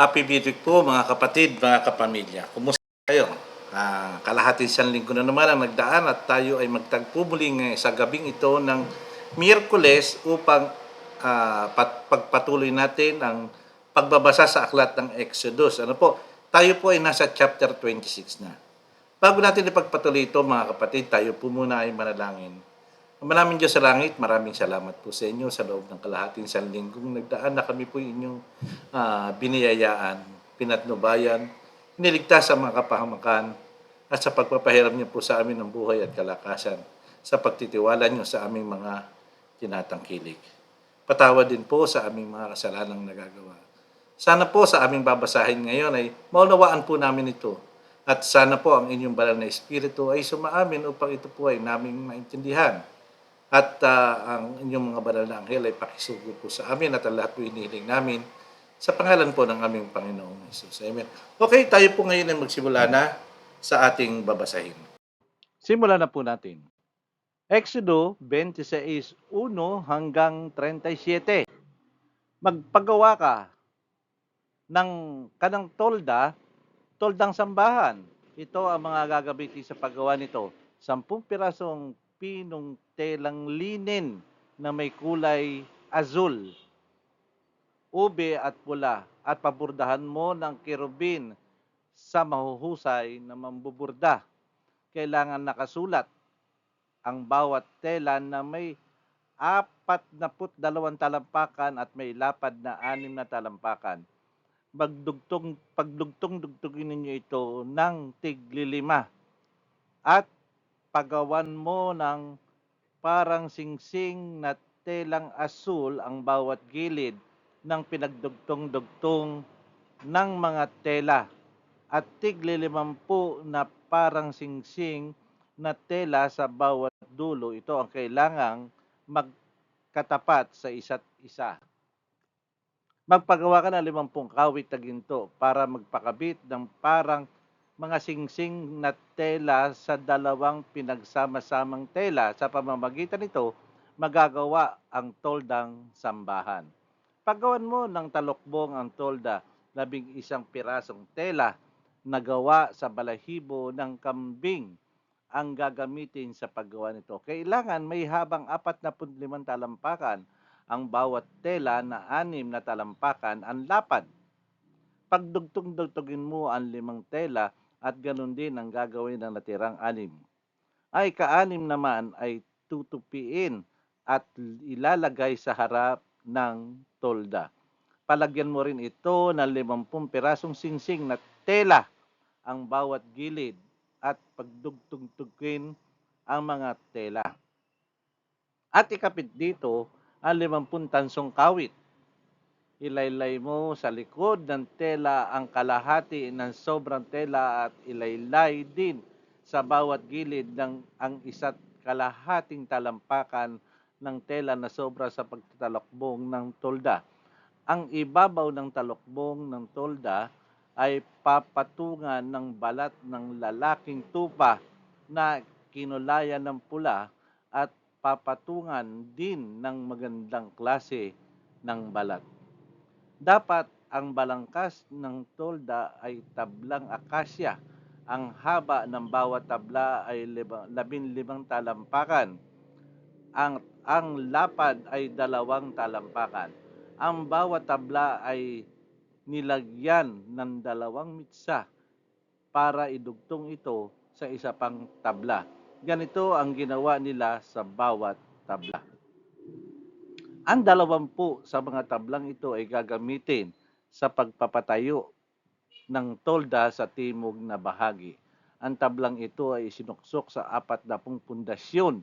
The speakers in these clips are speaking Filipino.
Happy birthday po mga kapatid, mga kapamilya. Kumusta kayo? Kalahati isang linggo na naman ang nagdaan at tayo ay magtagpo muli sa gabing ito ng Miyerkules upang pagpatuloy natin ang pagbabasa sa aklat ng Exodus. Ano po? Tayo po ay nasa chapter 26 na. Bago natin ipagpatuloy ito mga kapatid, tayo po muna ay manalangin. Maraming Diyos sa langit, maraming salamat po sa inyo sa loob ng kalahating isang linggong nagdaan na kami po inyong biniyayaan, pinatnubayan, iniligtas sa mga kapahamakan at sa pagpapahiram niyo po sa amin ng buhay at kalakasan sa pagtitiwala niyo sa aming mga tinatangkilik. Patawad din po sa aming mga kasalanang nagagawa. Sana po sa aming babasahin ngayon ay maunawaan po namin ito at sana po ang inyong banal na espiritu ay sumaamin upang ito po ay naming maintindihan. At ang inyong mga banal na anghel ay pakisugo po sa amin at ang lahat po inihiling namin sa pangalan po ng aming Panginoong Jesus. Amen. Okay, tayo po ngayon ay magsimula na sa ating babasahin. Simulan na po natin. Exodo 26:1 hanggang 37. Magpagawa ka ng kanang toldang sambahan. Ito ang mga gagamitin sa paggawa nito. 10 pirasong pinong telang linen na may kulay azul, ube at pula, at paburdahan mo ng kerubin sa mahuhusay na mambuburda. Kailangan nakasulat ang bawat tela na may 42 talampakan at may lapad na 6 na talampakan. Pagdugtong-dugtugin ninyo ito ng tig-5 at pagawan mo ng parang singsing na telang asul ang bawat gilid ng pinagdugtong-dugtong ng mga tela at tig-50 na parang singsing na tela sa bawat dulo. Ito ang kailangang magkatapat sa isa't isa. Magpagawa ka ng 50 kawit na ginto para magpakabit ng parang mga singsing na tela sa dalawang pinagsama-samang tela. Sa pamamagitan nito, magagawa ang toldang sambahan. Paggawan mo ng talokbong ang tolda, 11 pirasong tela na gawa sa balahibo ng kambing ang gagamitin sa paggawa nito. Kailangan may habang 45 talampakan ang bawat tela na 6 na talampakan ang lapad. Pagdugtong-dugtugin mo ang 5 tela at ganun din ang gagawin ng natirang 6. Ay ka-6 naman ay tutupiin at ilalagay sa harap ng tolda. Palagyan mo rin ito ng 50 pirasong singsing na tela ang bawat gilid at pagdugtong-dugtugin ang mga tela. At ikapit dito ang 50 tansong kawit. Ilaylay mo sa likod ng tela ang kalahati ng sobrang tela at ilaylay din sa bawat gilid ng ang isa't kalahating talampakan ng tela na sobra sa pagtatalokbong ng tolda. Ang ibabaw ng talokbong ng tolda ay papatungan ng balat ng lalaking tupa na kinulayan ng pula at papatungan din ng magandang klase ng balat. Dapat ang balangkas ng tolda ay tablang akasya. Ang haba ng bawat tabla ay 15 talampakan. Ang lapad ay 2 talampakan. Ang bawat tabla ay nilagyan ng 2 mitsa para idugtong ito sa isa pang tabla. Ganito ang ginawa nila sa bawat tabla. Ang 20 sa mga tablang ito ay gagamitin sa pagpapatayo ng tolda sa timog na bahagi. Ang tablang ito ay isinuksok sa 40 pundasyon,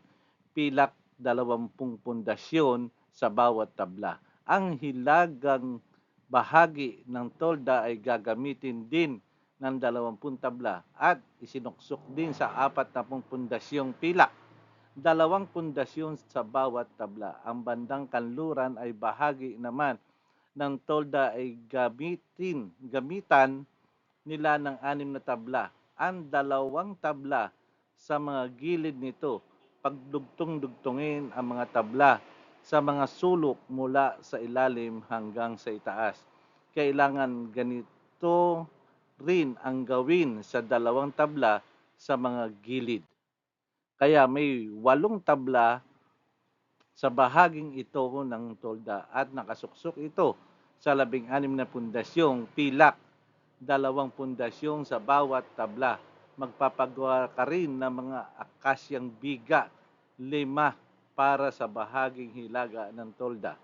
pilak 20 pundasyon sa bawat tabla. Ang hilagang bahagi ng tolda ay gagamitin din ng 20 tabla at isinuksok din sa 40 pundasyong pilak. 2 pundasyon sa bawat tabla. Ang bandang kanluran ay bahagi naman ng tolda ay gamitan nila ng 6 na tabla. Ang 2 tabla sa mga gilid nito, pagdugtong-dugtongin ang mga tabla sa mga sulok mula sa ilalim hanggang sa itaas. kailangan ganito rin ang gawin sa dalawang tabla sa mga gilid. Kaya may 8 tabla sa bahaging ito ng tolda at nakasuksok ito sa 16 na pundasyong pilak, 2 pundasyong sa bawat tabla. Magpapagawa ka rin ng mga akasyang biga, 5 para sa bahaging hilaga ng tolda.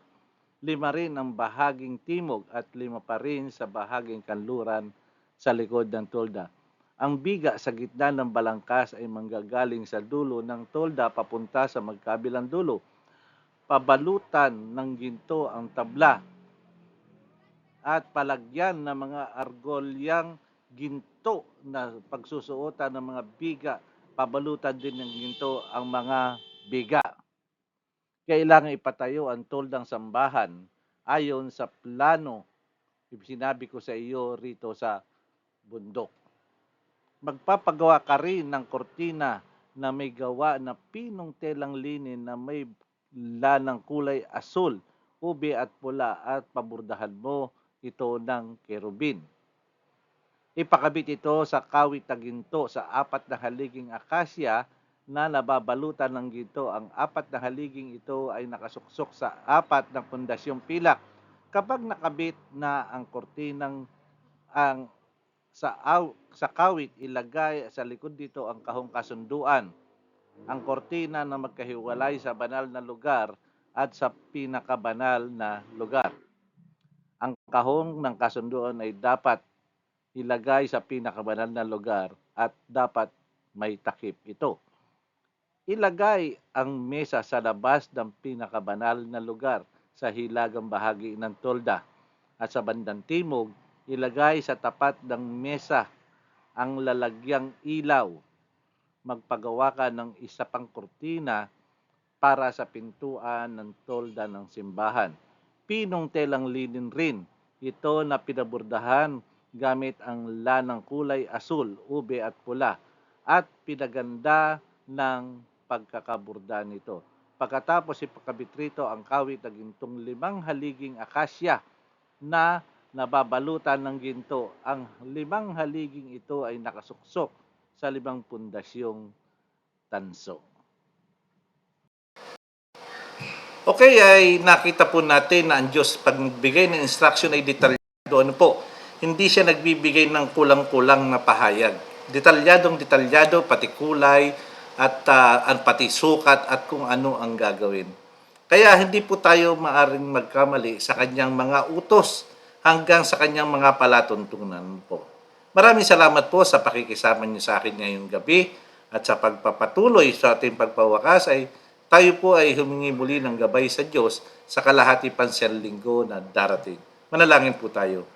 5 rin ang bahaging timog at 5 pa rin sa bahaging kanluran sa likod ng tolda. Ang biga sa gitna ng balangkas ay manggagaling sa dulo ng tolda papunta sa magkabilang dulo. Pabalutan ng ginto ang tabla at palagyan ng mga argolyang ginto na pagsusuotan ng mga biga. Pabalutan din ng ginto ang mga biga. Kailangan ipatayo ang toldang sambahan ayon sa plano sinabi ko sa iyo rito sa bundok. Magpapagawa ka rin ng kortina na may gawa na pinong telang linin na may lanang kulay asul, ube at pula at pabordahan mo ito ng kerubin. Ipakabit ito sa kawit na ginto sa 4 na haliging akasya na nababalutan ng ginto. Ang 4 na haliging ito ay nakasuksok sa 4 na pundasyong pilak. Kapag nakabit na ang kortinang sa kawit, ilagay sa likod dito ang kahong kasunduan, ang kortina na magkahiwalay sa banal na lugar at sa pinakabanal na lugar. Ang kahong ng kasunduan ay dapat ilagay sa pinakabanal na lugar at dapat may takip ito. Ilagay ang mesa sa labas ng pinakabanal na lugar sa hilagang bahagi ng tolda at sa bandang timog, ilagay sa tapat ng mesa ang lalagyang ilaw. Magpagawa ka ng isa pang kortina para sa pintuan ng tolda ng simbahan. Pinong telang linin rin ito na pinabordahan gamit ang lanang kulay asul, ube at pula at pinaganda ng pagkakaborda nito. Pagkatapos ipakabit rito ang kawit na gintong 5 haliging akasya na nababalutan ng ginto. Ang 5 haliging ito ay nakasuksok sa 5 pundasyong tanso. Okay, ay nakita po natin na ang Diyos pag nagbigay ng instruction ay detalyado. Ano po? Hindi siya nagbibigay ng kulang-kulang na pahayag. Detalyado, pati kulay, at pati sukat at kung ano ang gagawin. Kaya hindi po tayo maaring magkamali sa kanyang mga utos hanggang sa kanyang mga palatuntunan po. Maraming salamat po sa pakikisama niyo sa akin ngayong gabi at sa pagpapatuloy sa ating pagpawakas ay tayo po ay humingi muli ng gabay sa Diyos sa kalahati pansiyang linggo na darating. Manalangin po tayo.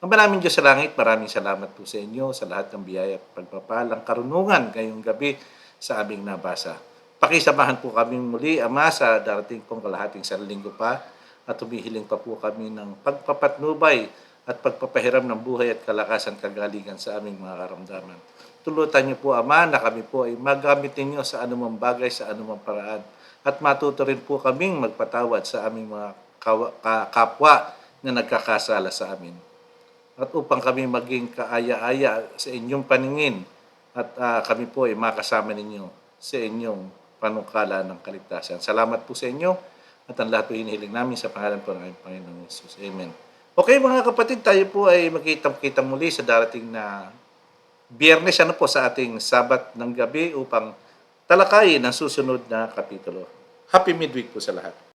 Ang maraming Diyos sa langit, maraming salamat po sa inyo sa lahat ng biyaya at pagpapalang karunungan ngayong gabi sa aming nabasa. Pakisamahan po kami muli, Ama, sa darating pong kalahating isang linggo pa at humihiling pa po kami ng pagpapatnubay at pagpapahiram ng buhay at kalakasan kagalingan sa aming mga karamdaman. Tulutan niyo po, Ama, na kami po ay magamit ninyo sa anumang bagay, sa anumang paraan. At matuto rin po kaming magpatawad sa aming mga kapwa na nagkakasala sa amin. At upang kami maging kaaya-aya sa inyong paningin at kami po ay makasama ninyo sa inyong panukala ng kaligtasan. Salamat po sa inyo at ang lahat po hinihiling namin sa pangalan po ng aming Panginoong Jesus. Amen. Okay mga kapatid, tayo po ay magkita-kita muli sa darating na Biyernes po sa ating Sabat ng gabi upang talakayin ang susunod na kapitulo. Happy midweek po sa lahat.